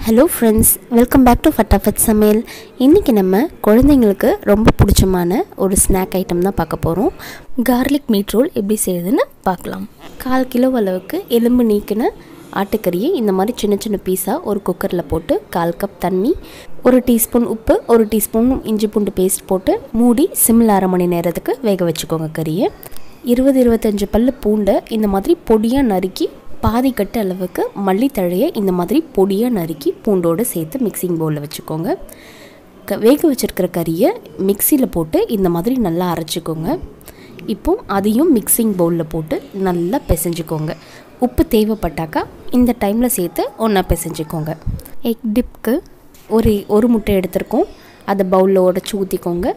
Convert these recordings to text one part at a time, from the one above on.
Hello friends, welcome back to Fatafat சமையல். இன்றைக்கி நம்ம குழந்தைங்களுக்கு ரொம்ப பிடிச்சமான ஒரு ஸ்நாக் ஐட்டம் தான் பார்க்க போகிறோம். கார்லிக் மீட் ரோல் எப்படி செய்யுதுன்னு பார்க்கலாம். 1/4 கிலோ அளவுக்கு எலும்பு நீக்கின ஆட்டுக்கறியை இந்த மாதிரி சின்ன சின்ன பீஸாக ஒரு குக்கரில் போட்டு 1/4 கப் தண்ணி, 1 டீஸ்பூன் உப்பு, 1 டீஸ்பூன் இஞ்சி பூண்டு பேஸ்ட் போட்டு மூடி சிம்மில் 1/2 மணி நேரத்துக்கு வேக வச்சுக்கோங்க. கறியை 20-25 பல்லு பூண்டை இந்த மாதிரி பொடியாக நறுக்கி, பாதி கட்டு அளவுக்கு மல்லித்தழையை இந்த மாதிரி பொடியாக நறுக்கி பூண்டோடு சேர்த்து மிக்சிங் பவுலில் வச்சுக்கோங்க. வேக வச்சுருக்கிற கறியை மிக்சியில் போட்டு இந்த மாதிரி நல்லா அரைச்சிக்கோங்க. இப்போது அதையும் மிக்சிங் பவுலில் போட்டு நல்லா பிசைஞ்சிக்கோங்க. உப்பு தேவைப்பட்டாக்கா இந்த டைமில் சேர்த்து ஒன்றா பிசைஞ்சிக்கோங்க. எக் டிப்க்கு ஒரு முட்டை எடுத்துருக்கோம், அதை பவுலில் உடச்சி ஊற்றிக்கோங்க.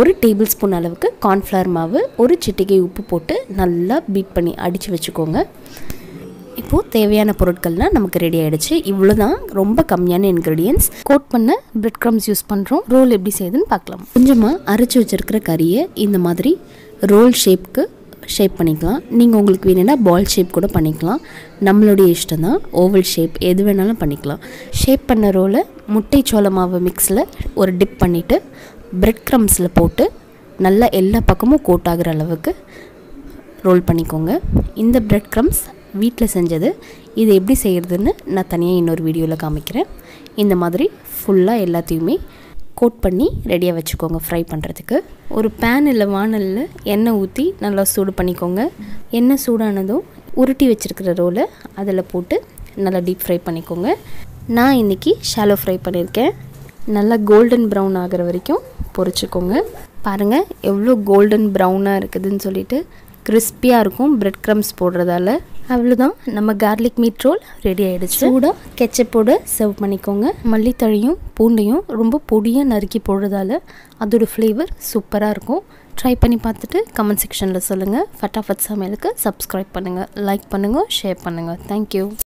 1 டேபிள் ஸ்பூன் அளவுக்கு கார்ன்ஃப்ளவர் மாவு, 1 சிட்டிகை உப்பு போட்டு நல்லா பீட் பண்ணி அடித்து வச்சுக்கோங்க. இப்போது தேவையான பொருட்கள்லாம் நமக்கு ரெடி ஆகிடுச்சு. இவ்வளோ தான், ரொம்ப கம்மியான இன்க்ரீடியன்ட்ஸ். கோட் பண்ண பிரெட் க்ரம்ஸ் யூஸ் பண்ணுறோம். ரோல் எப்படி செய்யுதுன்னு பார்க்கலாம். கொஞ்சமாக அரைச்சி வச்சுருக்கிற கறியை இந்த மாதிரி ரோல் ஷேப்க்கு ஷேப் பண்ணிக்கலாம். நீங்கள் உங்களுக்கு வேணும்னா பால் ஷேப் கூட பண்ணிக்கலாம். நம்மளுடைய இஷ்டம் தான், ஓவல் ஷேப் எது வேணாலும் பண்ணிக்கலாம். ஷேப் பண்ண ரோலை முட்டை சோள மாவு மிக்ஸில் ஒரு டிப் பண்ணிவிட்டு பிரெட் க்ரம்ஸில் போட்டு நல்லா எல்லா பக்கமும் கோட் ஆகிற அளவுக்கு ரோல் பண்ணிக்கோங்க. இந்த பிரெட் க்ரம்ஸ் வீட்டில் செஞ்சது. இது எப்படி செய்கிறதுன்னு நான் தனியாக இன்னொரு வீடியோவில் காமிக்கிறேன். இந்த மாதிரி ஃபுல்லாக எல்லாத்தையுமே கோட் பண்ணி ரெடியாக வச்சுக்கோங்க ஃப்ரை பண்ணுறதுக்கு. ஒரு பேன் இல்லை வானலில் எண்ணெய் ஊற்றி நல்லா சூடு பண்ணிக்கோங்க. எண்ணெய் சூடானதும் உருட்டி வச்சுருக்கிற ரோலை அதில் போட்டு நல்லா டீப் ஃப்ரை பண்ணிக்கோங்க. நான் இன்றைக்கி ஷாலோ ஃப்ரை பண்ணியிருக்கேன். நல்லா கோல்டன் ப்ரௌன் ஆகிற வரைக்கும் பொரிச்சுக்கோங்க. பாருங்கள் எவ்வளோ கோல்டன் ப்ரௌனாக இருக்குதுன்னு சொல்லிட்டு. கிறிஸ்பியாக இருக்கும் பிரெட் க்ரம்ஸ் போடுறதால. அவ்வளோதான், நம்ம கார்லிக் மீட் ரோல் ரெடி ஆகிடுச்சு. சூடாக கெச்சப்போடு சர்வ் பண்ணிக்கோங்க. மல்லித்தழையும் பூண்டையும் ரொம்ப பொடியாக நறுக்கி போடுறதால அதோட ஃப்ளேவர் சூப்பராக இருக்கும். ட்ரை பண்ணி பார்த்துட்டு கமெண்ட் செக்ஷனில் சொல்லுங்கள். ஃபட்டாஃபட் சமையலுக்கு சப்ஸ்கிரைப் பண்ணுங்கள், லைக் பண்ணுங்கள், ஷேர் பண்ணுங்கள். தேங்க்யூ.